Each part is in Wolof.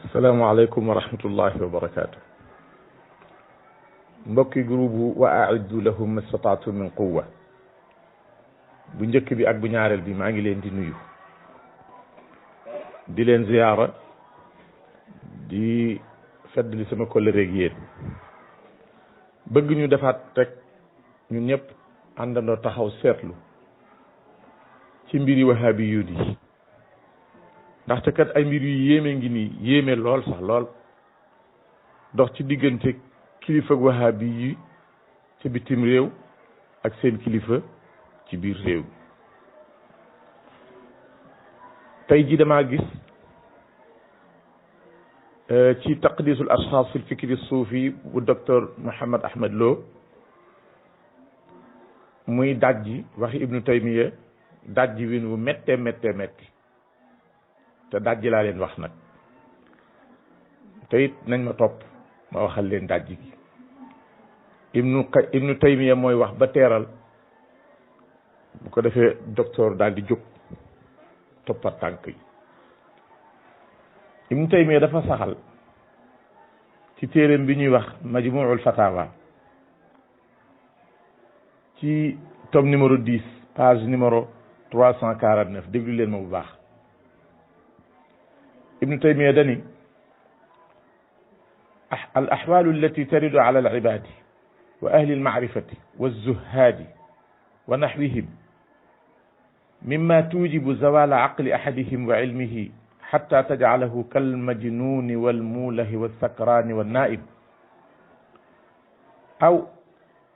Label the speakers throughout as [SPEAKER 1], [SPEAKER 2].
[SPEAKER 1] asalaamaaleykum wa rahmatullahi wa barakaatu. mbokki groupe wa aiddu lahum mastataatu min quwwa bu njëkk bi ak bu ñaareel bi maa ngi leen di nuyu di leen ziyaara di feddali sama kóllëreeg yéen bëgg ñu defaat rek ñun ñëpp àndandoo taxaw seetlu ci mbiri wahabi yu di ndaxte kat ay mbir yu yéeme ngi nii yéeme lool sax lool dox ci diggante kilifa wahabi yi ci bitim réew ak seen kilifa ci biir réew mi tey ji damaa gis ci taqdisul ashxaas fi lfikri suufi bu docteur Mouhammad Ahmad Lo muy dajji waxi ibnu taymiya dajji win wu méttee métti te dajji laa leen wax nag te it nañ ma topp ma waxal leen dajji gi ibnu taymiya mooy wax ba teeral bu ko defee docteur daal di jóg toppat tànk yi ibnu taymiya dafa saxal ci téeréem bi ñuy wax majmuul fatawa ci tome numéro 10 page numéro 349 déglu leen ma bu baax ibnu taymiya dani al ahwalu allati taridu ala al ibadi wa ahli al maarifati wa zuhadi wa nahwihim mimma tujibu zawala aqli ahadihim wa ilmihi hatta tajcalahu kalmajnuni walmulahi walsakrani walnaib aw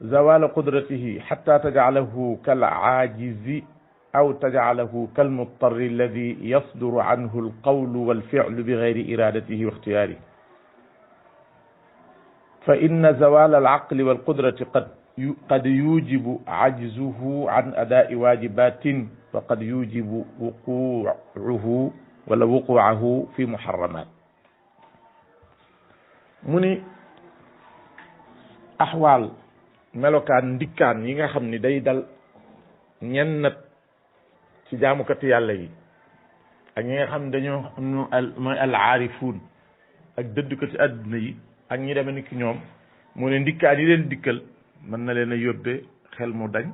[SPEAKER 1] zawala qudratihi hatta tajcalahu kalaajizi aw tajcalahu kalmuttari alladi yasduru anhu alqawlu walficlu bigayri iradatihi wa ixtiyarihi fa inna zawala alaqli walqudrati qad yujibu ajzuhu an adai wajibatin wa qad yujibu wuquuhu wala wuquuhu fi muharramat mu ni axwaal melokaan ndikkaan yi nga xam ni day dal ñennat ci jaamukati yàlla yi ak ñi nga xam ne dañoo mooy al aarifuun ak dëdd ko ci àdduna yi ak ñi deme ni ki ñoom mu ne ndikkaan yi leen dikkal mën na leen a yóbbe xel mu dañ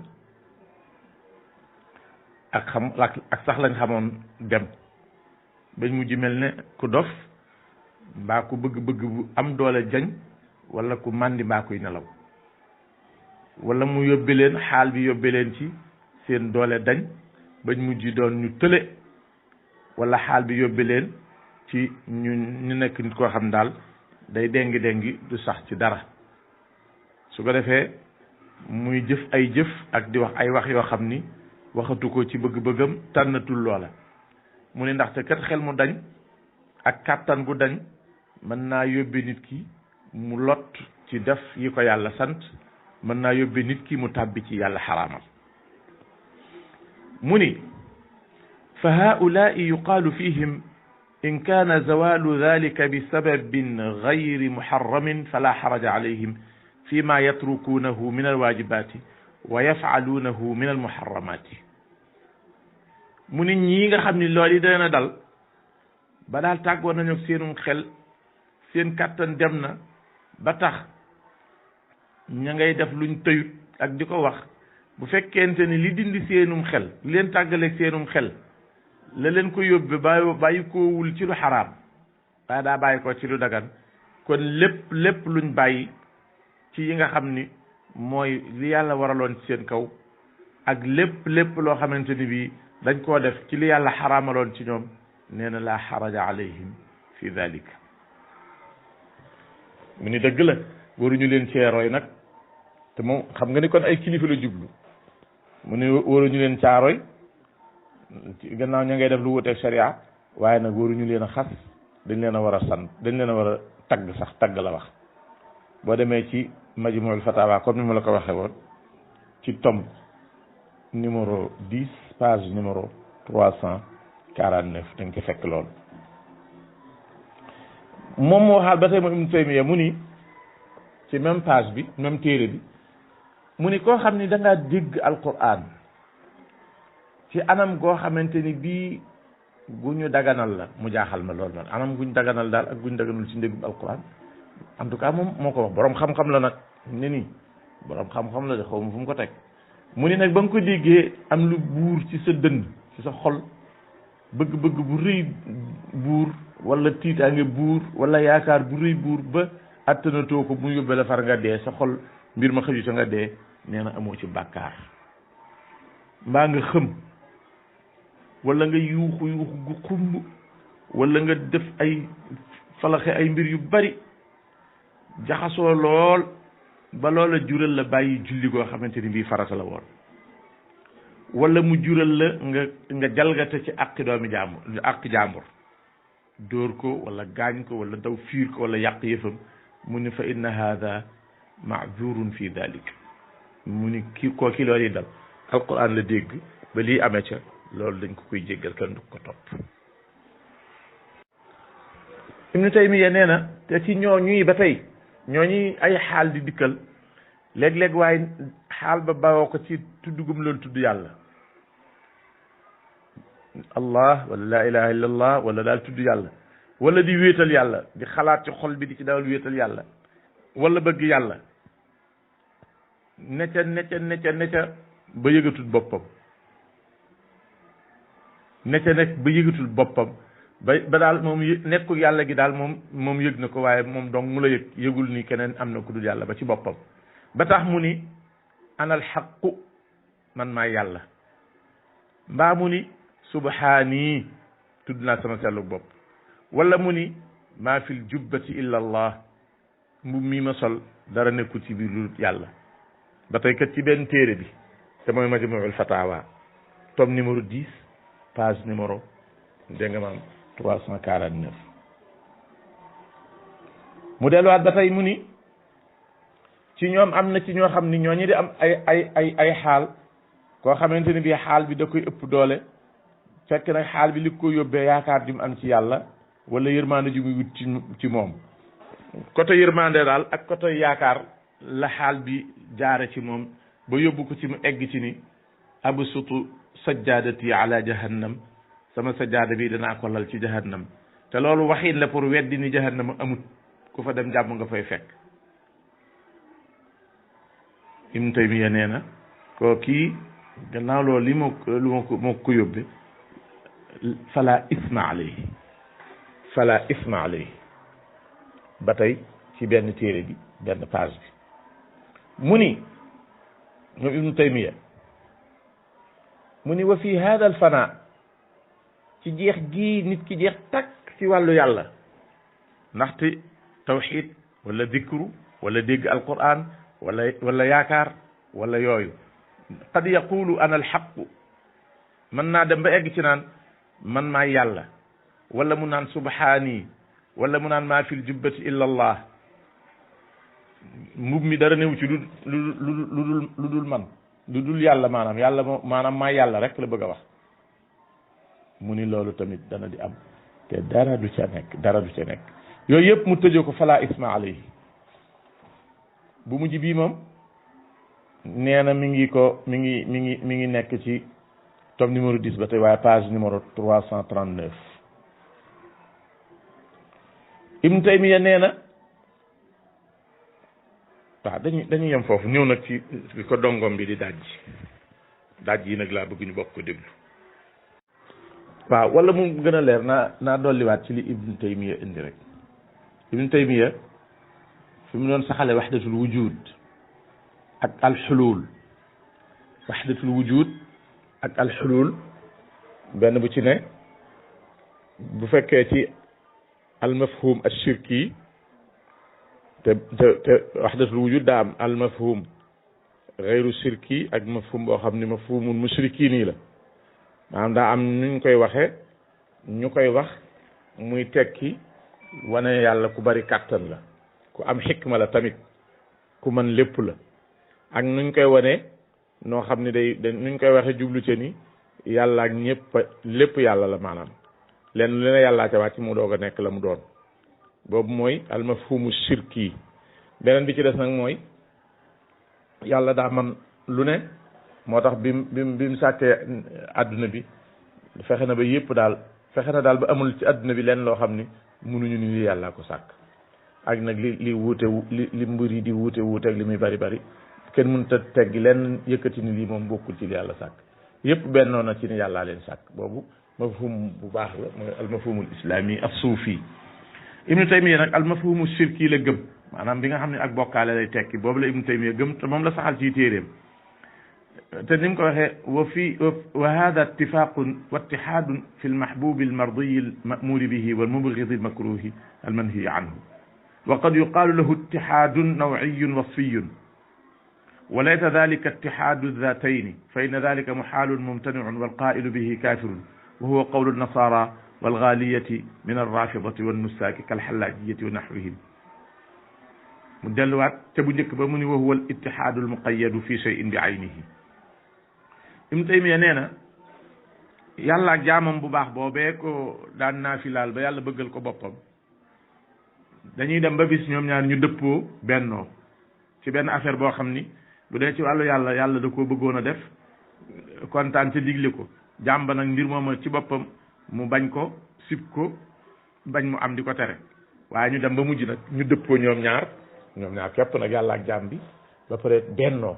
[SPEAKER 1] ak sax lañ xamoon dem bañ mujj mel ne ku dof mbaa ku bëgg-bëgg bu am doole jañ wala ku màndi mbaa kuy nelaw wala mu yóbbe leen xaal bi yóbbe leen ci seen doole dañ bañ mujj doon ñu tële wala xaal bi yóbbe leen ci ñu nekk nit koo xam daal day déngi du sax ci dara su ko defee muy jëf ay jëf ak di wax ay wax yoo xam ni waxatu ko ci bëgg-bëggam tànnatul loola mu ne ndaxte kat xel mu dañ ak kàttan gu dañ mën naa yóbbe nit ki mu lot ci def yi ko yàlla sant mën naa yóbbe nit ki mu tàbbi ci yàlla xaraamal mu ni fa haulaai yuqaalu fihim in kaana zawalu dalika bi sababin gayri muharramin fala xaraja alayhim fi ma yatrukunahu min alwajibati wa yafcaluunahu min almuharramati mu ni ñii nga xam ni loolu yi dana dal ba daal tàggoon nañu seenum xel seen kàttan dem na ba tax ña ngay def luñ tëyut ak di ko wax bu fekkente ni li dindi seenum xel li leen tàggaleeg seenum xel la leen ko yóbbe bàyyi koowul ci lu xaraam waaye daa bàyyi ko ci lu dagan kon lépp luñ bàyyi ci yi nga xam ni mooy li yàlla waraloon ci seen kaw ak lépp loo xamante ni bii dañ koo def ci li yàlla xaraamaloon ci ñoom nee na laa xaraja alayhim fi dalika mu ni dëgg la waruñu leen cee roy nag te moom xam nga ni kon ay kilifa la jublu mu ni waruñu leen caaroy gannaaw ña ngay def lu wuteeg sharia waaye nag waruñu leen a xas dañ leen a war a sant dañ leen a war a tagg sax tagg la wax boo demee ci majmuul fatawa comme ni ma la ko waxee woon ci tome numéro 10 page numéro 349 dañ ko fekk loolu moom moo waxaal ba tey moom Ibnu Taymiya mu ni ci même page bi même téere bi mu ni koo xam ni da ngaa dégg Alquran ci anam goo xamante ni bii gu ñu daganal la mu jaaxal ma lool man anam guñ daganal daal ak guñ daganul ci ndégum alquran en tout cas moom moo ko wax borom xam-xam la nag ne nii borom xam-xam la de xaw ma fu mu ko teg mu ni nag ba nga ko déggee am lu buur ci sa dënn ci sa xol bëgg-bëgg bu rëy buur wala tiitaange buur wala yaakaar bu rëy buur ba attanatoo ko mu yóbbee la far nga dee sa xol mbir ma xëju sa nga dee nee na amoo ci bàkkaar mbaa nga xëm wala nga yuuxu gu xumb wala nga def ay falaxe ay mbir yu bari jaxasoo lool ba loola jural la bàyyi julli goo xamante ni bii farata la woon wala mu jural la nga jalgate ci àqi doomi jàmbur àqi jàmbur dóor ko wala gaañ ko wala daw fiir ko wala yàq yëfam mu ni fa inna hada maazurun fi dalik mu ni kii loolu yi dal alquran la dégg ba lii amee ca loolu dañ ko koy jéggal kenn du ko topp Ibnu Taymiya nee na te ci ñooñuy ba tey ñooñuy ay xaal di dikkal léeg-léeg waaye xaal ba bawoo ko ci tudd gum loolu tudd yàlla allah wala la ilaha illa allah wala daal tudd yàlla wala di wéetal yàlla di xalaat ci xol bi di ci dawal wéetal yàlla wala bëgg yàlla necca ba yëgatul boppam necca nekk ba yëgatul boppam ba daal moom nekku yàlla gi daal moom yëg na ko waaye moom donc mu la yëgul ni keneen am na ku dul yàlla ba ci boppam ba tax mu ni anal xaqu man maa yàlla mbaa mu ni subhaani tudd naa sama sellu bopp wala mu ni maa fil jubbati illa allah mbub mi ma sol dara nekkul ci biir lu yàlla ba tey kat ci benn téere bi te mooy majmuul fatawa tome numéro 10 page numéro dégg nga maam 349 mu delluwaat ba tey mu ni ci ñoom am na ci ñoo xam ni ñooñu di am ay xaal koo xamante ni bii xaal bi da koy ëpp doole fekk nag xaal bi li ko yóbbee yaakaar di mu am ci yàlla wala yërmande ji muy wut ci moom côté yërmande daal ak côté yaakaar la xaal bi jaare ci moom ba yóbbu ko ci mu egg ci ni absutu sajjadati ala jahannam sama sajjaada bi danaa ko lal ci jahannam te loolu waxin la pour weddi ni jahannam amut ku fa dem jàmm nga fay fekk Ibnu Taymiya nee na koo kii gannaaw loolu li moo ko yóbbe fala isma alayhi ba tey ci benn téere bi benn page bi mu ni ñoom Ibnu Taymiya mu ni wa fi hada al fana ci jeex gii nit ki jeex takk ci wàllu yàlla ndaxte tawxid wala dikru wala dégg alquran wala yaakaar wala yooyu qad yaqulu ana alxaqu mën naa dem ba egg ci naan man maa yàlla wala mu naan subhaani wala mu naan maa fil jubbati illa allah mbub mi dara newu ci lu dul man lu dul yàlla maanaam yàlla maanaam maa yàlla rek la bëgg a wax mu ni loolu tamit dana di am te dara du ca nekk yooyu yëpp mu tëjoo ko fala isma alayhi bu mujj bii moom nee na mi ngi nekk ci tome numéro 10 ba tey waaye page numéro 339 Ibnu Taymiya nee na waaw dañuy yem foofu ñëw nag ci ko dongom bi di daj yi nag laa bëgg ñu bokk ko déglu waaw wala mu gën a leer naa dolliwaat ci li Ibnu Taymiya indi rek Ibnu Taymiya fi mu doon saxale waxdatul wujud ak alxulul waxdatul wujud ak alxulul benn bu ci ne bu fekkee ci almafhum ashirki te waxdatul wujud daa am almafhum gayru shirki ak mafhum boo xam ni mafhumul mushriki nii la maanaam daa am nuñ koy waxe ñu koy wax muy tekki wane yàlla ku bari kàttan la ku am xikma la tamit ku mën lépp la ak nuñ koy wane noo xam ni day nuñ koy waxe jublu ci ni yàlla ak ñëpp lépp yàlla la maanaam lenn lu ne yàllaa ca wàcc mu doog a nekk la mu doon boobu mooy almafhumu shirki beneen bi ci des nag mooy yàlla daa man lu ne moo tax bi mu sàkkee àdduna bi fexe na ba yëpp daal fexe na daal ba amul ci àdduna bi leen loo xam ni mënuñu ni li yàllaa ko sàkk ak nag li wuute li mbir yi di wuute ak li muy bari kenn mënut a teggi leen yëkkati ni lii moom bokkul ci li yàlla sàkk yëpp bennoo na ci ni yàllaa leen sàkk boobu mafhum bu baax la mooy al mafhumul islami as suufi ibnu taymiya nag al mafhumu shirki la gëm maanaam bi nga xam ne ak bokkaale lay tekki boobu la ibnu taymiya gëm te moom la saxal ci téeréem te ni mu ko waxee wa hada ittifaqun wa ittihadun fi lmahbubi almardiyi almamuri bihi walmubghidi almakruhi almanhiyi anhu wa qad yuqalu lahu ittihadun nawciyun wasfiyun wa laysa dalika ittihadu dhatayni fa inna dalika muhalun mumtanicun walqailu bihi kafirun wa huwa qawlu alnasara walgaaliyati min alrafidati wannusaaki kalxallajiyati wa naxwihim mu delluwaat te bu njëkk ba mu ni wa huwa al ittihaadu almuqayadu fi cheyin bi aynihi Ibnu Taymiya nee na yàlla ak jaamam bu baax boobee ko daan naafilaal ba yàlla bëggal ko boppam dañuy dem ba bis ñoom ñaar ñu dëppoo bennoo ci benn affaire boo xam ni bu dee ci wàllu yàlla da koo bëggoon a def kontaan te digle ko jaam ba nag mbir mooma ci boppam mu bañ ko sib ko bañ mu am di ko tere waaye ñu dem ba mujj nag ñu dëppoo ñoom ñaar képp nag yàlla ak jaam bi ba pare bennoo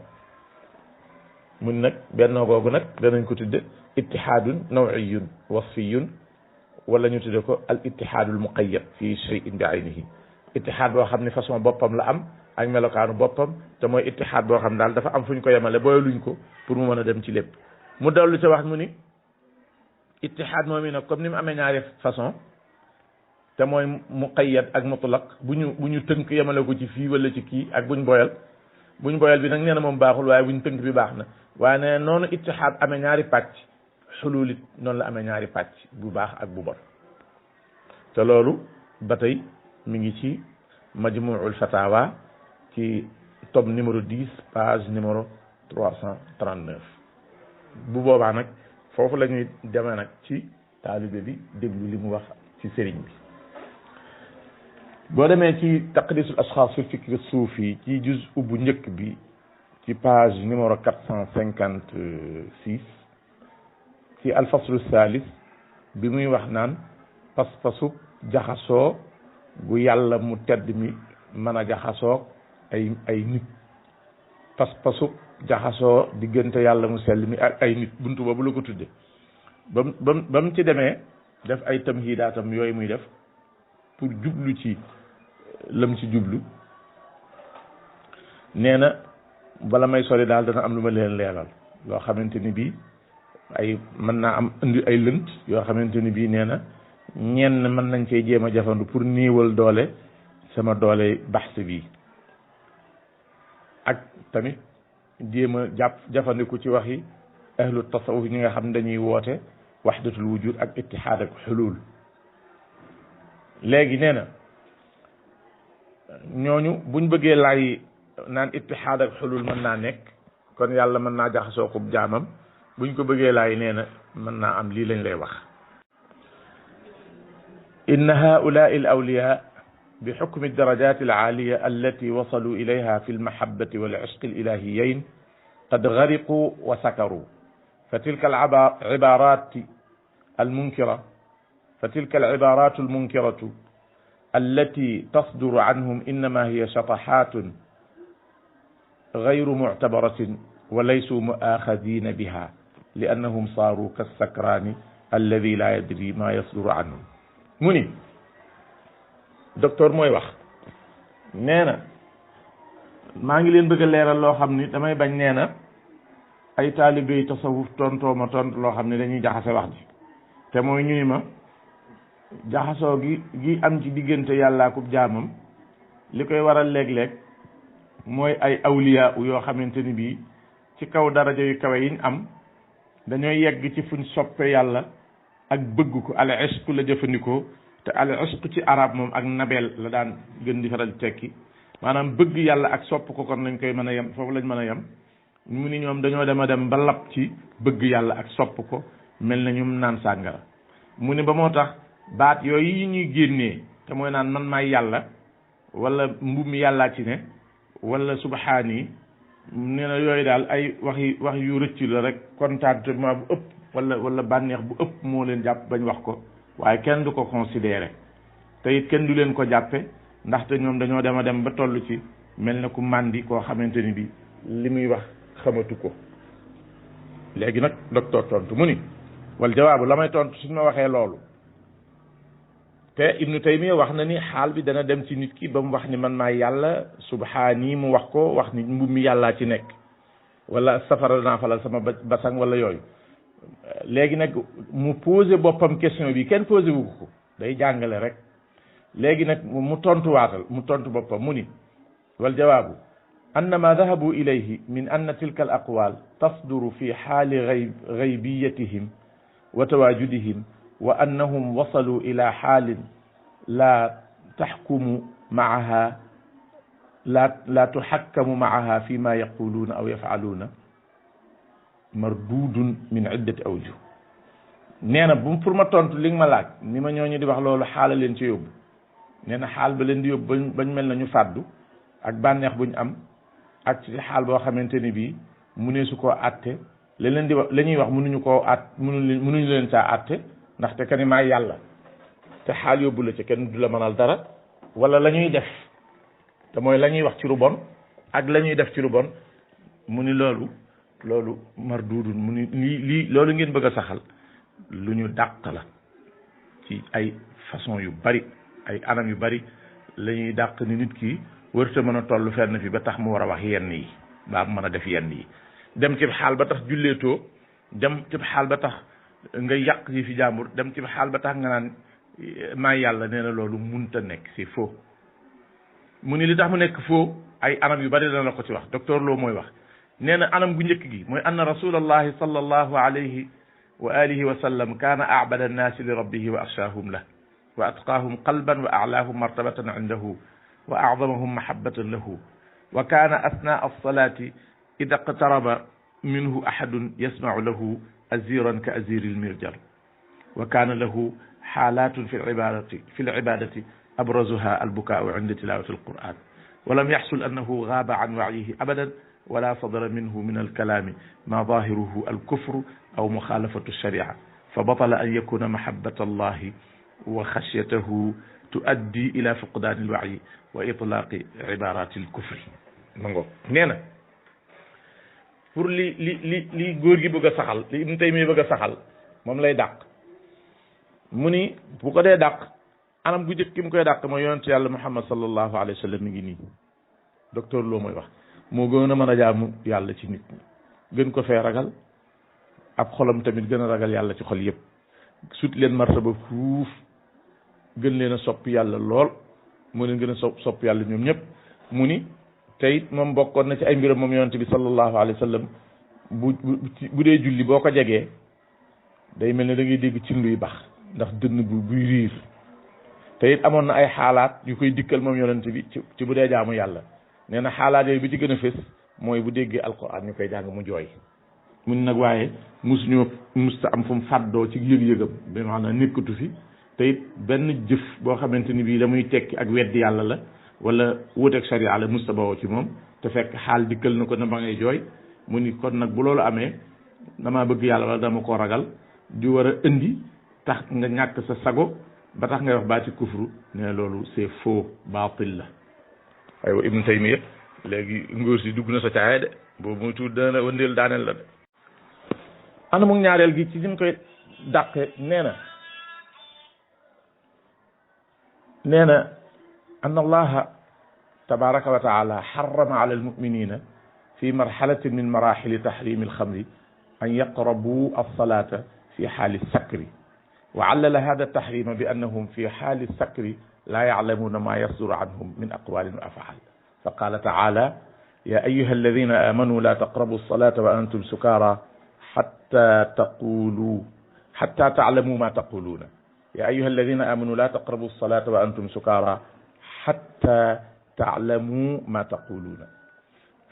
[SPEAKER 1] mun nag bennoo googu nag danañ ko tudde ittihaadun nawiyun wasfiyun wala ñu tudde ko al ittihaadul muqayyad fi shay'in bi aynihi ittihaad boo xam ne façon boppam la am ak melokaanu boppam te mooy ittihaad boo xam daal dafa am fu ñu ko yemale booyaluñ ko pour mu mën a dem ci lépp mu dollu ca wax mu ni ittihaad moom i nag comme ni mu amee ñaari façon te mooy muqayyad ak mutlaq bu ñu tënk yemale ko ci fii wala ci kii ak buñ boyal bi nag nee na moom baaxul waaye buñ tënk bi baax na waaye nee noonu ittihaad amee ñaari pàcc xululit noonu la amee ñaari pàcc bu baax ak bu bon te loolu ba tey mi ngi ci majmuul fatawa ci tome numéro 10 page numéro 339 bu boobaa nag foofu la ñuy demee nag ci taalibe bi déglu li mu wax ci sëriñ bi boo demee ci taqdisul ashxaas fi fikri suufi ci juz bu njëkk bi ci page numéro 456 ci alfaslu thalith bi muy wax naan pas-pasu jaxasoo gu yàlla mu tedd mi mën a jaxasoo ay nit pas-pasu jaxasoo diggante yàlla mu sell mi ak ay nit buntu boobu la ko tudde ba mu ci demee def ay tamhidaatam yooyu muy def pour jublu ci lam ci jublu nee na bala may sori daal dana am lu ma leen leeral loo xamante ni bii ay mën naa am indi ay lënt yoo xamante ni bii nee na ñenn mën nañ cee jéem a jafandu pour néewal doole sama doole baxs bi ak tamit jéem a jafandiku ci waxi ahlu tasawuf ñi nga xam ne dañuy woote waxdatul wujud ak ittihaad ak xulul léegi nee na ñooñu buñ bëggee laay naan ittihaad ak xulul mën naa nekk kon yàlla mën naa jaxasoo ko jaamam buñ ko bëggee laay nee na mën naa am lii lañ lay wax inna haulaai al awliya bi xukmi darajat al aaliya allati wasalu ilayha fi almahabati wal ishqi al ilahiyayn qad gariqu wa sakaru fa tilka al ibarat المنكرة فتلك العبارات المنكرة التي تصدر عنهم إنما هي شطحات غير معتبرة وليسوا مؤاخذين بها لأنهم صاروا كالسكران الذي لا يدري ما يصدر عنه mu ni docteur mooy wax nee na maa ngi leen bëgg a leeral loo xam ni damay bañ nee na ay taalibey tasawuf tontooma tont loo xam ne dañuy jaxase wax ji te mooy ñu ni ma jaxasoo gi am ci diggante yàlla ak jaamam li koy waral léeg-léeg mooy ay awliya yoo xamante ni bii ci kaw daraja yu kawe yiñ am dañooy yegg ci fuñ soppe yàlla ak bëgg ko al ishq la jëfandikoo te al ishq ci arab moom ak nabeel la daan gën di faral tekki maanaam bëgg yàlla ak sopp ko kon lañ koy mën a yem foofu lañ mën a yem mu ni ñoom dañoo dem a dem ba lap ci bëgg yàlla ak sopp ko mel na ñum naan sàngara mu ne ba moo tax baat yooyu yi ñuy génnee te mooy naan man maay yàlla wala mbub mi yàllaa ci ne wala subhaani nee na yooyu daal ay wax yu rëcc la rek contentement bu ëpp wala bànneex bu ëpp moo leen jàpp bañ wax ko waaye kenn du ko considéré te it kenn du leen ko jàppe ndaxte ñoom dañoo dem a dem ba toll ci mel na ku màndi koo xamante ni bi li muy wax xamatu ko. léegi nag docteur tontu mu ni wal jawaabu la may tontu suñ ma waxee loolu te Ibnu Taymiya wax na ni xaal bi dana dem ci nit ki ba mu wax ni man maay yàlla subhaani mu wax ko wax ni mbub mi yàllaa ci nekk wala safara danaa falal sama basang wala yooyu. léegi nag mu posé boppam question bi kenn posé wu ko day jàngale rek léegi nag mu tontuwaatal mu tontu boppam mu ni wal jawaabu anna ma dahabu ilayhi min anna tilka al aqwal tasduru fi xaali gaybiyatihim wa tawajudihim wa annahum wasalu ila xaalin la taxkumu maaha la tuxakkamu maaha fi ma yaquluuna aw yafaaluuna mardudun min iddati awjuh. nee na bu pour ma tontu li nga ma laaj ni ma ñooñu di wax loolu xaala leen ci yóbbu nee na xaal ba leen di yóbbu bañ mel na ñu fàddu ak bànneex buñ am ak ci xaal boo xamante ni bii mu ne su koo àtte la leen di wax la ñuy wax mënuñu koo mënuñu leen saa àtte ndaxte ka ni maay yàlla te xaal yóbbu la ci kenn du la mënal dara wala la ñuy def te mooy la ñuy wax ci lu bon ak la ñuy def ci lu bon mu ni loolu mardudun mu ni lii loolu ngeen bëgg a saxal lu ñu dàq la ci ay façon yu bari ay anam yu bari la ñuy dàq ni nit ki wërta mën a toll fenn fi ba tax mu war a wax yenn yi baa mën a def yenn yi dem ci xaal ba tax julleetoo dem ci xaal ba tax nga yàq yi fi jàmbur dem ci xaal ba tax nga naan maa yàlla nee na loolu munta nekk c'est faux. mu ni li tax mu nekk faux ay anam yu bari dana la ko ci wax docteur Lo mooy wax nee na anam gu njëkk gi mooy anna rasulallahi sallallahu alayhi wa alihi wa sallam kaana abada annaasi li rabbihi wa axshaahum lah wa atqaahum qalban wa a'laahum martabatan indahu wa a'zamahum mahabbatan lahu wa kaana asnaa alsalati ida iqtaraba minhu ahadun yasma'u lahu aziran ka aziri almirjal wa kaana lahu xaalatun fi alibadati abrazuha albukaau inda tilawati alquran wa lam yaxsul annahu gaaba an wacyihi abadan wala sadara minhu min alkalaami ma zahiruhu alkufru aw muxaalafatu alsharia fa batala an yakuna mahabbata allahi wa xashyatahu tuaddi ila fuqdaani alwacyi wa itlaaqi ibarati alkufri mango nee na pour li góor gi bëgg a saxal li Ibnu Taymiya bëgg a saxal moom lay dàq mu ni bu ko dee dàq anam gu njëkk ki mu koy dàq mooy yonent yàlla Muhammad sallallahu alayhi wa sallam mi ngi nii docteur Lo mooy wax moo gën a mën a jaamu yàlla ci nit ñi gën ko fee ragal ab xolam tamit gën a ragal yàlla ci xol yëpp sut leen martaba fuuf gën leen a sopp yàlla lool moo leen gën a sopp yàlla ñoom ñëpp mu ni tey moom bokkoon na ci ay mbiram moom yonent bi sallallahu alayhi wa sallam bu dee julli boo ko jegee day mel ne da ngay dégg ci luy bax ndax dënn bu buy riir te it amoon na ay xaalaat yu koy dikkal moom yonent bi ci bu dee jaamu yàlla nee na xaalaat yooyu bi ci gën a fës mooy bu déggee alquran ñu koy jàng mu jooy mun nag waaye musta am fu mu fàddoo ci yëg-yëgam bi maanaam nekkatu fi te it benn jëf boo xamante ni bii la muy tekki ak weddi yàlla la wala wuuteeg sharia la musta bawoo ci moom te fekk xaal dikkal na ko na ba ngay jooy mu ni kon nag bu loolu amee damaa bëgg yàlla wala dama koo ragal di war a indi tax nga ñàkk sa sago ba tax ngay wax baati kufru ne loolu c'est faux baatil la. aywa Ibnu Taymiya léegi ngóor si dugg na sa caaya de boobu muy tuut dana wëndeel daaneel la de. anamu ñaareel gi ci ni mu koy dàqe nee na an allaha tabaraka wa taala xarama ala almuminina fi marxalatin min maraxili taxrimi alxamri an yaqrabu alsalata fi xaali sakri wa allala hada altaxrima bi annahum fi xaali sakri la yaclamuna ma yasduru anhum min aqwalin wa afaal fa qala taala ya ayuha alladina amanu la taqrabu alsalata wa antum sukara xatta taclamu ma taquluna ya ayuha alladina amanu la taqrabu alsalata wa antum sukara xatta taclamu ma taquluna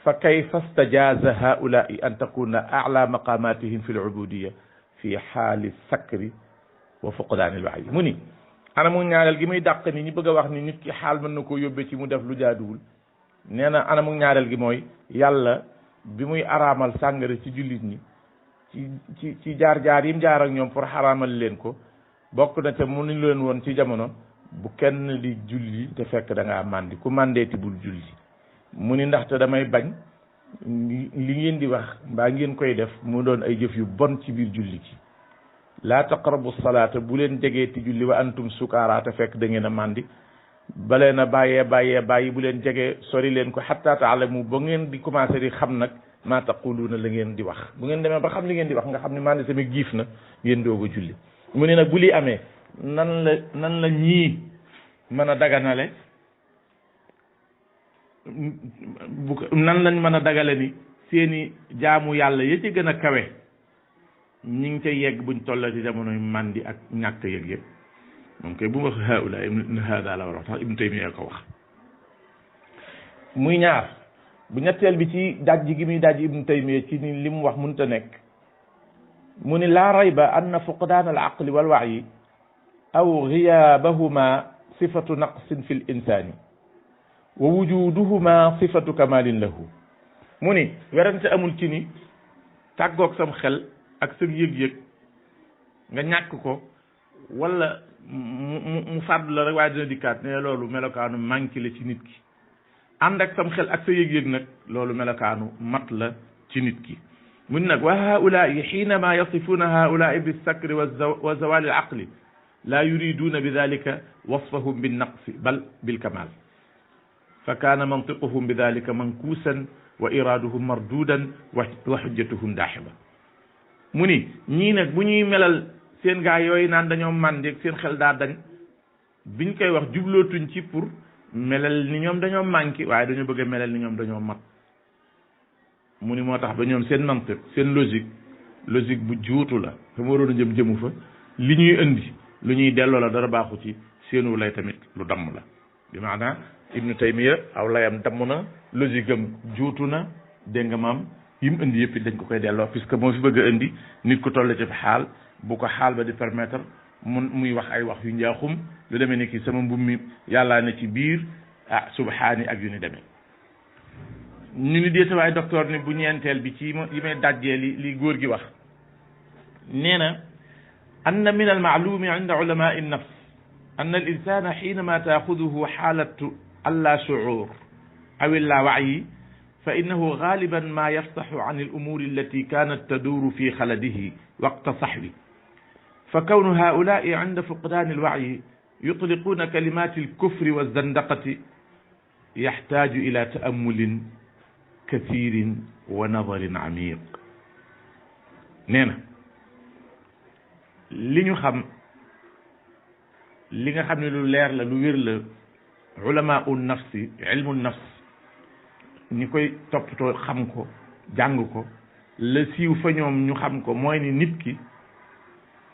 [SPEAKER 1] fa kayfa stajaza haulai an takuna acla maqamatihim fi lubudiya fi xaali sakri wa fuqdaani alwacyi mu ni anamu ñaareel gi muy dàq ni ñi bëgg a wax ni nit ki xaal mën na koo yóbbee ci mu def lu jaaduwul nee na anamu ñaareel gi mooy yàlla bi muy araamal sàngara ci jullit ñi ci jaar-jaar yim jaar ak ñoom pour xaraamal leen ko bokk na te mu ni leen woon ci jamono bu kenn di julli te fekk da ngaa màndi ku màndeeti bul julli mu ni ndaxte damay bañ li ngeen di wax mbaa ngeen koy def mu doon ay jëf yu bon ci biir julli gi laa taqrabu salaata bu leen jegee ti julli wa antum sukaara te fekk da ngeen a màndi balee na bàyyi bu leen jegee sori leen ko hatta taalamu ba ngeen di commencé di xam nag maa taquluuna la ngeen di wax bu ngeen demee ba xam li ngeen di wax nga xam ne màndi tamit giif na ngeen doog a julli mu ne nag bu li amee nan la ñii mën a daganale nan lañ mën a dagale ni seeni jaamu yàlla ya ci gën a kawe ñi ngi ca yegg buñ tolla ci jamonoy màndi ak ñàkk yëg yëpp moom koy bu ma wax haula ibn hada la war a wax tax Ibnu Taymiya ko wax muy ñaar bu ñetteel bi ci dajji gi muy dajji Ibnu Taymiya ci ni li mu wax mënta nekk mu ni laa rayba anna fuqdaan al aqli wal wa'yi aw ghiyaabahuma sifatu naqsin fi l insani wa wujuduhuma sifatu kamalin lahu mu ni werante amul ci ni tàggoog sam xel ak sa yëg-yëg nga ñàkk ko wala mu fàddu la rek waaye dina dikkaat ne loolu melokaanu manqué la ci nit ki ànd ak sam xel ak sa yëg-yëg nag loolu melokaanu mat la ci nit ki mun nag wa haulaai xiinama yasifuuna haulaai bisakri wa zawali al aqli la yuriduna bi dalika wasfahum binnaqsi bal bilkamal fa kaana mantiquhum bi dalika mankuusan wa iraaduhum marduudan wa xujjatuhum daaxiba mu ni ñii nag bu ñuy melal seen gaa yooyu naan dañoo màndi seen xel daa dañ biñ koy wax jublootuñ ci pour melal ni ñoom dañoo manqué waaye dañoo bëgg a melal ni ñoom dañoo mat mu ni moo tax ba ñoom seen mantiq seen logique bu juutu la fa mu waroon a jëmu fa li ñuy indi lu ñuy delloo la dara baaxu ci seenu lay tamit lu damm la bi maanaam Ibnu Taymiya aw layam damm na logique am juutu na dégg nga maam yi mu indi yëpp dañ ko koy delloo puisque moo fi bëgg a indi nit ku toll ci xaal bu ko xaal ba di permettre muy wax ay wax yu njaaxum lu demee ni ki sama mbub mi yàllaa na ci biir subhaani ak yu ni demee ñu ni déeta waaye docteur ni bu ñeenteel bi ci yi may dajjee li góor gi wax nee na anna min almaalumi inda ulamai nafs anna al insana xiinama taaxuduhu xaalatu alla shuur aw illa wacyi fa innahu galiban ma yaftaxu an al umuri allati kanat taduru fi xaladihi waqta saxwi fa kawnu haulai inda fuqdani alwacyi yutliquna kalimati alkufri walzandaqati yaxtaaju ila taamulin kathirin wa nadarin amiq nee na li ñu xam li nga xam ne lu leer la lu wér la ulama un nafsi ilmu nafs ñi koy toppatoo xam ko jàng ko la siiw fa ñoom ñu xam ko mooy ni nit ki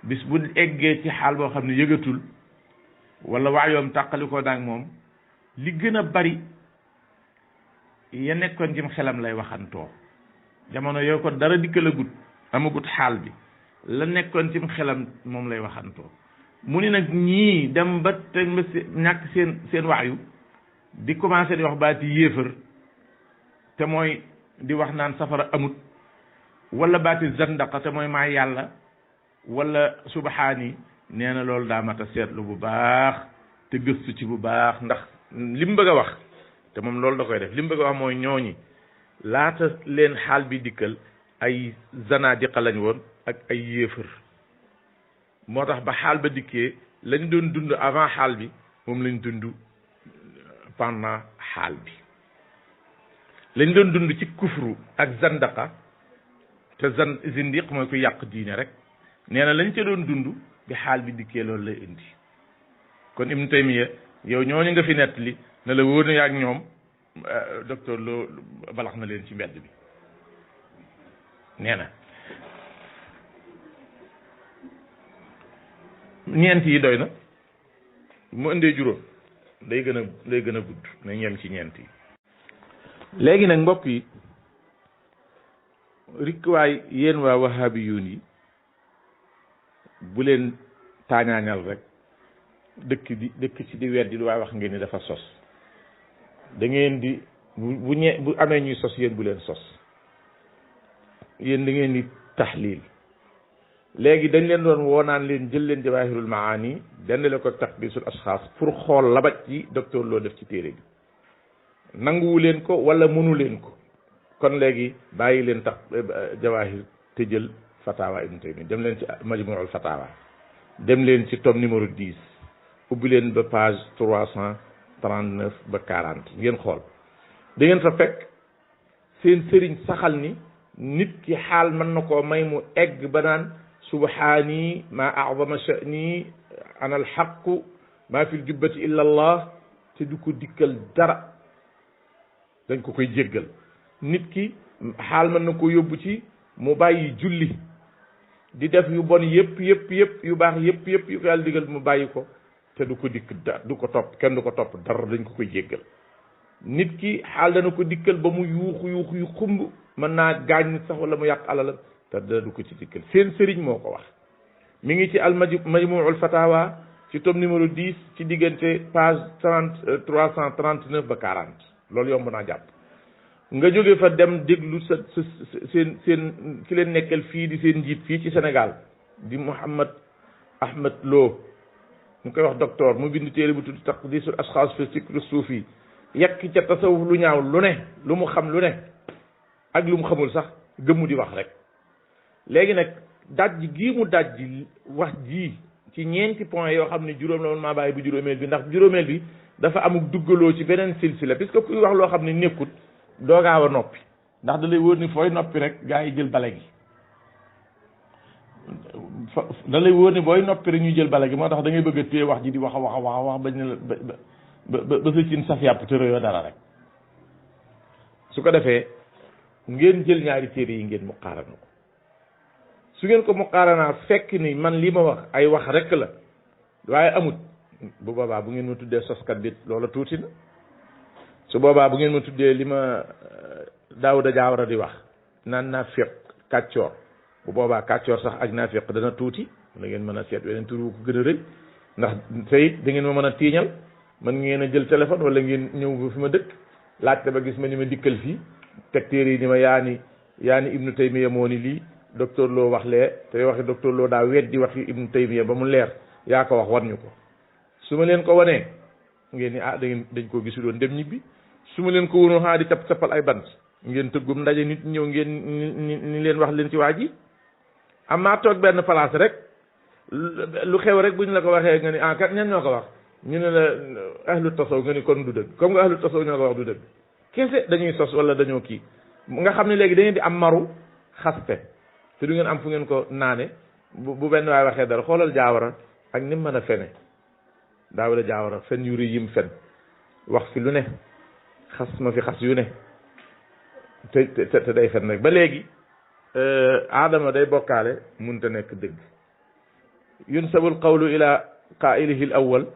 [SPEAKER 1] bis bu eggee ci xaal boo xam ne yëgatul wala waayoom tàqali ko daag moom li gën a bari ya nekkoon cim xelam lay waxantoo jamono yoo ko dara dikkalagut amagut xaal bi la nekkoon cim xelam moom lay waxantoo mu ni nag ñii dem ba te ñàkk seen waxyu di commencé di wax baati yéefar te mooy di wax naan safara amut wala baati zandaqa te mooy maa yàlla wala subhaani nee na loolu daa mat a seetlu bu baax te gëstu ci bu baax ndax li mu bëgg a wax te moom loolu da koy def li mu bëgg a wax mooy ñooñi laata leen xaal bi dikkal ay zanadiqa lañ woon ak ay yéefar moo tax ba xaal ba dikkee lañ doon dund avant xaal bi moom lañ dund pendant xaal bi lañ doon dund ci kufru ak zandaqa te zindiq mooy ku yàq diine rek nee na lañ ca doon dund bi xaal bi dikkee loolu lay indi kon Ibnu Taymiya yow ñooñu nga fi nettali ne la wóor na yaag ñoom docteur loo balax na leen ci mbedd bi nee na ñeent yi doy na mu indee juróom day gën a gudd nañ yem ci ñeent yi léegi nag mbokk yi rikkuwaay yéen waa wahabiyuun yi bu leen taañaañal rek dëkk ci di weddi lu waay wax ngeen ni dafa sos da ngeen di bu amee ñuy sos yéen bu leen sos yéen da ngeen di taxliil léegi dañ leen doon woo naan leen jël leen jawahirul maani dendale ko taqdisul ashxaas pour xool labaj ci docteur Lo def ci téere bi nanguwu leen ko wala mënu leen ko kon léegi bàyyi leen tax jawahir te jël fatawa ibn Taymiya dem leen ci majmuul fatawa dem leen ci tome numéro 10 ubbi leen ba page 339 ba 40 ngeen xool da ngeen fa fekk seen sëriñ saxal ni nit ki xaal mën na koo may mu egg ba naan subhaani ma a'zama sha'ni ana alxaqu ma fi ljubbati illa allah te du ko dikkal dara dañ ko koy jéggal nit ki xaal mën na ko yóbbu ci mu bàyyi julli di def yu bon yëpp yu baax yëpp yu ko yàlla digal mu bàyyi ko te du ko dikk du ko topp kenn du ko topp dara dañ ko koy jéggal nit ki xaal dana ko dikkal ba mu yuuxu yu xumb mën naa gaañ nit sax wala mu yàq alalam te dara du ko ci dikkal seen sëriñ moo ko wax mi ngi ci al majmuul fatawa ci tome numéro 10 ci diggante page 339 ba 40 loolu yomb naa jàpp nga jóge fa dem déglu sa seen ki leen nekkal fii di seen njiit fii ci Sénégal di Mouhammad Ahmad Lo mu koy wax docteur mu bind téere bu tudd taqdisul ashxaas fi sikru suufi yekk ca tasawuf lu ñaaw lu ne lu mu xam lu ne ak lu mu xamul sax gëmmu di wax rek léegi nag dajji gii mu dajji wax ji ci ñeenti point yoo xam ne juróom la woon maa bàyyi bu juróomeel bi ndax juróomeel bi dafa amuk duggaloo ci beneen silsila puisque kuy wax loo xam ne nekkut doo gaaw a noppi ndax da lay wóor ni fooy noppi rek gaa yi jël bale gi da lay wóor ni booy noppi rek ñu jël bale gi moo tax da ngay bëgg a téye wax ji di wax a wax bañ ne la ba sa cin saf yàpp te réyoo dara rek su ko defee ngeen jël ñaari téere yi ngeen muqaarana ko su ngeen ko muqaaranaa fekk ni man li ma wax ay wax rek la waaye amut bu boobaa bu ngeen ma tuddee soskat bi loola tuuti na su boobaa bu ngeen ma tuddee li ma Daawuda Jaawara di wax naan naafiq kàccoor bu boobaa kàccoor sax ak naafiq dana tuuti da ngeen mën a seet weneen tur wu ko gën a rëy ndax tey da ngeen ma mën a tiiñal mën ngeen a jël téléphone wala ngeen ñëw ba fi ma dëkk laajte ba gis ma ni ma dikkal fii teg téere yi ni ma yaani Ibnu Taymiya moo ni lii docteur Lo wax lee te waxi docteur Lo daa weddi waxi Ibnu Taymiya ba mu leer yaa ko wax wan ñu ko su ma leen ko wanee ngeen ni dañ koo gisuloon dem ñibbi su ma leen ko wonoon di cappal ay bant ngeen tëggum ndaje nit ñëw ngeen ni leen wax leen ci waa ji amaa toog benn place rek lu xew rek bu ñu la ko waxee nga ni kat ñan ñoo ko wax ñu ne la ahlu tasaw nga ni kon du dëgg comme nga ahlu tasaw ñoo ko wax du dëgg kese dañuy sos wala dañoo kii nga xam ne léegi da ngeen di am maru xaste te du ngeen am fu ngeen ko naane bu benn waay waxee dara xoolal Jaawara ak ni mu mën a fene Daawuda Jaawara fen yu rëy yim fen wax fi lu ne xas ma fi xas yu ne te day fen rek ba léegi aadama day bokkaale munta nekk dëgg yunsabul qawlu ila qaa'ilihi al awwal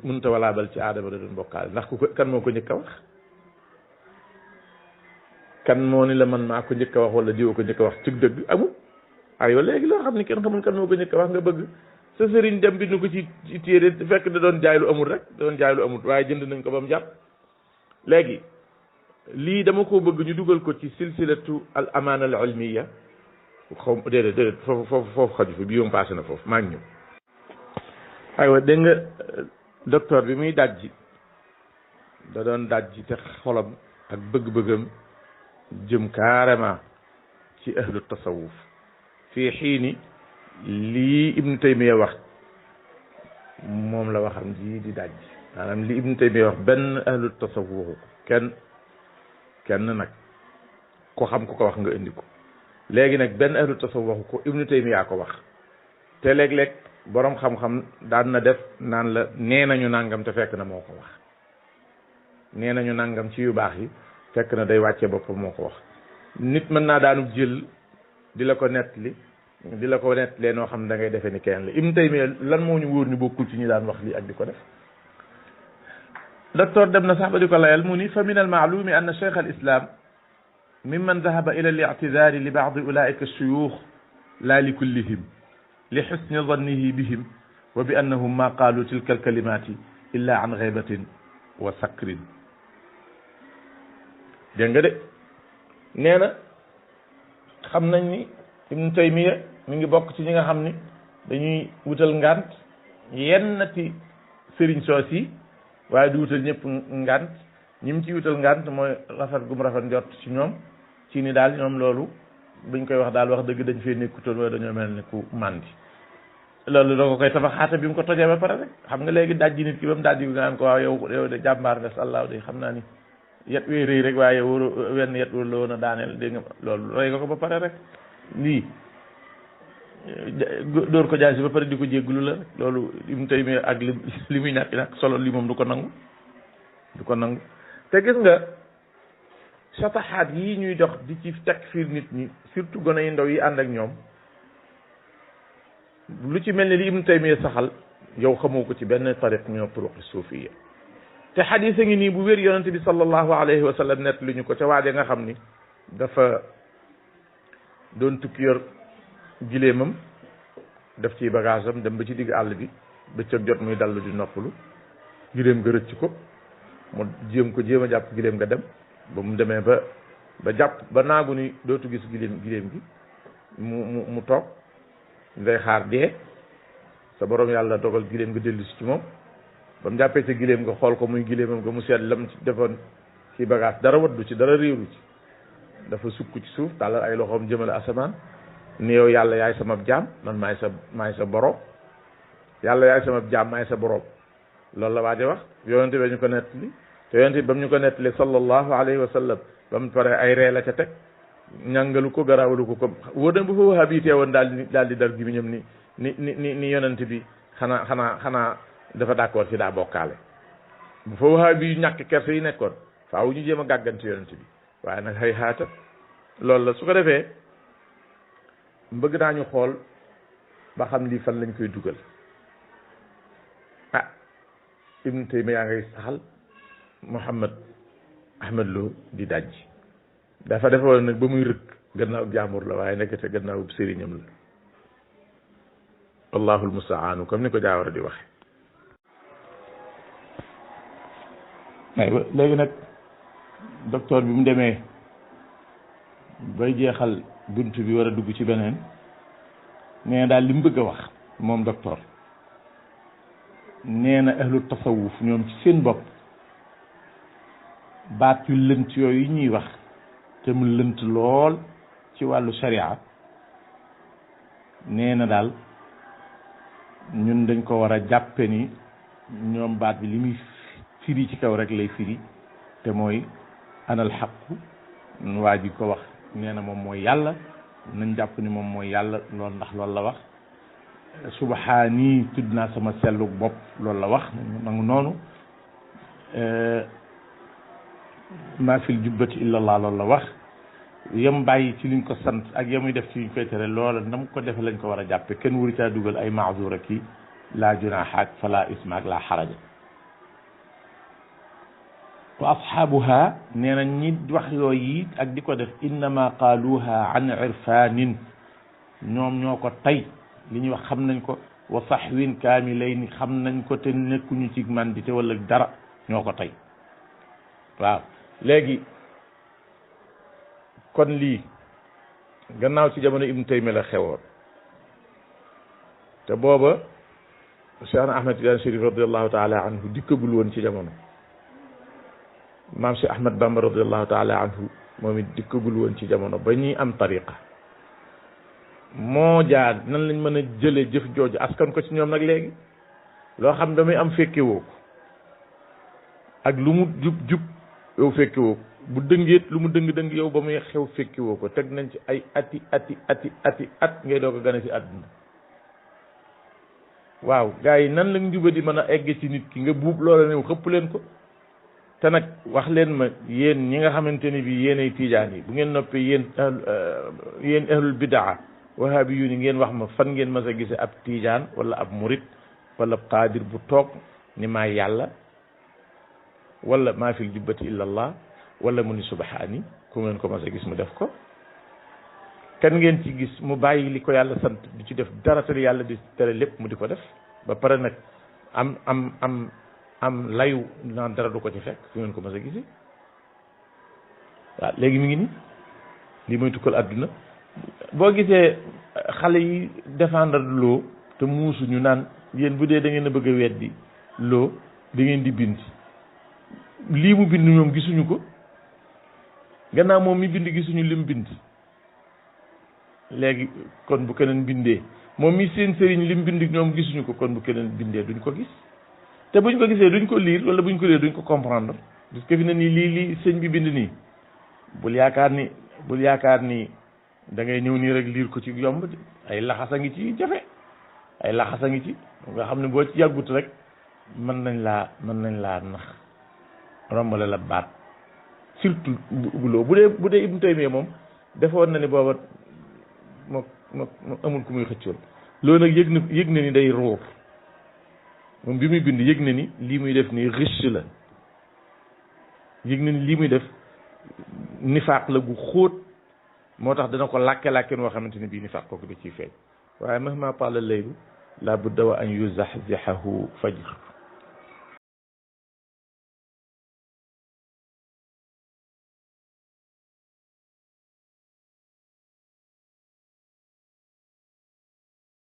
[SPEAKER 1] munta walaabal ci aadama da doon bokkaale ndax kan moo ko njëkk a wax kan moo ni la man maa ko njëkk a wax wala diwa ko njëkk a wax ci dëgg amul aywa léegi loo xam ni kenn xamul kan moo ko njëkk a wax nga bëgg sa sëriñ dem bind ko ci téere fekk da doon jaay lu amul rek da doon jaay lu amul waaye jënd nañ ko ba mu jàpp léegi lii dama ko bëgg ñu dugal ko ci silsilatu al amaana al ilmiya xaw déedéet foofu xaju fi bi yoom passé na foofu maa ngi ñëw aywa dégg nga docteur bi muy dajji da doon dajji te xolam ak bëgg-bëggam jëm carrément ci ahlu tasawuf fii xiini lii Ibnu Taymiya wax moom la waxam ji di dajji maanaam li Ibnu Taymiya wax benn ahlu tasawuf kenn nag ko xam ku ko wax nga indi ko léegi nag benn ahlu tasawuf waxu ko Ibnu Taymiya ko wax te léeg-léeg boroom xam-xam daan na def naan la nee nañu nangam te fekk na moo ko wax nee nañu nangam ci yu baax yi fekk na day wàcce boppam moo ko wax nit mën naa daanu jël di la ko nettali di la ko nettalee noo xam ne da ngay defee ni kenn la Ibnu Taymiya lan moo ñu wóor ni bokkul ci ñi daan wax lii ak di ko def docteur dem na sax ba di ko layal mu ni fa min almaalumi anna cheikh alislam mimman dahaba ila al-i'tidari li ba'di ulaika ash-shuyukh la li kullihim li husni dhannihi bihim wa bi annahum ma qalu tilka al-kalimati illa an ghaybatin wa sakrin dégg nga de nee na xam nañ ni Ibnu Taymiya mi ngi bokk ci ñi nga xam ni dañuy wutal ngant yennati sëriñ soos yi waaye du wutal ñëpp ngant ñi mu ci wutal ngant mooy rafet gum rafet njort ci ñoom ci ni daal ñoom loolu buñ koy wax daal wax dëgg dañ fee nekkutoon wala dañoo mel ni ku màndi loolu doo ko koy tabaxaate bi mu ko tojee ba pare rek xam nga léegi dajji nit ki ba mu dajji nga naan ko waaw yow de jàmbaar nga sàllaaw de xam naa ni yet wee rëy rek waaye wóor wenn yet wala woon a daaneel dégg nga loolu rey nga ko ba pare rek lii dóor ko jaay si ba pare di ko jégglu la rek loolu Ibnu Taymiyya ak li muy ñàkk nag solo li moom du ko nangu te gis nga sataxaat yi ñuy dox di ci takfiir nit ñi surtout gone yi ndaw yi ànd ak ñoom lu ci mel ni li Ibnu Taymiyya saxal yow xamoo ko ci benn tariq min turuqi suufiyya te xadiis a ngi nii bu wér yonente bi sallallahu alayhi wa sallam nett lu ñu ko ca waaje nga xam ni dafa doon tukki yor gileemam def ci bagage am dem ba ci digg àll bi bëccëg jot muy dallu di noppalu gileem nga rëcc ko mu jéem a jàpp gileem nga dem ba mu demee ba jàpp ba naagu ni dootu gis gileem gi mu toog ngay xaar dee sa borom yàlla dogal gileem nga dellu si ci moom ba mu jàppee sa gileem nga xool ko muy gileemam nga mu seet lam ci defoon ci bagage dara waddu ci dara réeru ci dafa sukk ci suuf tàllal ay loxoom jëmale asamaan ni yow yàlla yaay sama jaam man maay sa borom yàlla yaay sama jaam maay sa borom loolu la waaje wax yonente ba ñu ko nettali te yonente ba mu ñu ko nettali sallallahu alayhi wa sallam ba mu pare ay ree la ca teg ñàngalu ko garaawalu ko wóor na bu fa waxaa bii teewoon daal di dar gi bi ñoom ni yonente bi xanaa dafa d'accord ci daa bokkaale bu fa waxaa bi ñàkk kerse yi nekkoon faaw ñu jéem a gàgganti yonente bi waaye nag xëy xaata loolu la su ko defee bëgg naa ñu xool ba xam lii fan lañ koy dugal Ibnu Taymiyya yaa ngay saxal Muhammad Ahmad Lo di dajji dafa defoon nag ba muy rëkk gannaaw jaambur la waaye nekkate gannaaw sëriñam la wallaahu almustaanu comme ni ko Jaawara di waxe aywa léegi nag docteur bi mu demee bay jeexal bunt bi war a dugg ci beneen nee daal li mu bëgg a wax moom docteur nee na ahlu tasawuf ñoom ci seen bopp baat yu lënt yooyu ñuy wax te mu lënt lool ci wàllu sharia nee na daal ñun dañ ko war a jàppe ni ñoom baat bi li muy firi ci kaw rek lay firi te mooy anal xaqu waa ji ko wax nee na moom mooy yàlla nañ jàpp ni moom mooy yàlla loolu ndax loolu la wax subhaani tudd naa sama sellu bopp loolu la wax nangu noonu maa fil jubbati illallah loolu la wax yam bàyyi ci liñ ko sant ak yamuy def ci liñ koy tere loola nam ko defe lañ ko war a jàppe kenn wuri caa dugal ay maazura ki laa junaaha ak fala isma ak laa xaraja wa ashaabuha nee na ñi wax yooyu ak di ko def innama qaaluha an irfanin ñoom ñoo ko tey li ñuy wax xam nañ ko wa sahwin kaamilayni xam nañ ko te nekkuñu ci man di te wala dara ñoo ko tey waaw léegi kon lii gannaaw ci jamono Ibnu Taymiyya la xewoon te booba Cheikh Ahmed Tidiane Chérif radiallahu taala anhu dikkagul woon ci jamono maam Cheikh Ahmed Bamba radiallahu taala anhu moom it dikkagul woon ci jamono ba ñuy am tariqa moo jaar nan lañ mën a jëlee jëf jooju askan ko ci ñoom nag léegi loo xam damay am fekke woo ko ak lu mu jub yow fekke woo ko bu dëngeet lu mu dëng yow ba muy xew fekke woo ko teg nañ ci ay ati at ngay doog a gane ci àdduna waaw gars yi nan lañ juba di mën a egg ci nit ki nga buub loola new xëpp leen ko te nag wax leen ma yéen ñi nga xamante ni bi yéenay tiijaan yi bu ngeen noppee yéen ahlul bidaa wahabi yu ni ngeen wax ma fan ngeen mas a gise ab tiijaan wala ab murit wala ab qaadir bu toog ni maa yàlla wala maa fil jubbati illa allah wala mu ni subhaani ku ngeen ko mas a gis mu def ko kan ngeen ci gis mu bàyyi li ko yàlla sant di ci def dara te yàlla di tere lépp mu di ko def ba pare nag am layu naan dara du ko ci fekk fu ngeen ko mas a gisi waaw léegi mi ngi ni lii mooy tukkal adduna boo gisee xale yi défendre loo te muusu ñu naan yéen bu dee da ngeen a bëgg a weddi loo da ngeen di bind lii mu bind ñoom gisuñu ko gannaaw moom mi bind gisuñu lim bind léegi kon bu keneen bindee moom mi seen sëriñ lim bind ñoom gisuñu ko kon bu keneen bindee duñ ko gis te buñ ko gisee duñ ko lire wala buñ ko lire duñ ko comprendre parce que fi ne nii lii sëñ bi bind nii bul yaakaar ni da ngay ñëw nii rek lire ko ci yomb ay laxasa ngi ci jafe ay laxasa ngi ci nga xam ne boo ci yàggut rek mën nañ laa nax rombale la baat surtout bu dee Ibnu Taymiyya moom defoon na ni booba moo amul ku muy xëccoon loolu nag yëg na ni day ruur moom bi muy bind yëg na ni lii muy def nii riche la yëg na ni lii muy def nifaaq la gu xóot moo tax dana ko làkke woo xamante ne bii nifaaq kooku da ciy feeñ waaye mahma taala laylu la budda wa an yuzaxzihahu fajr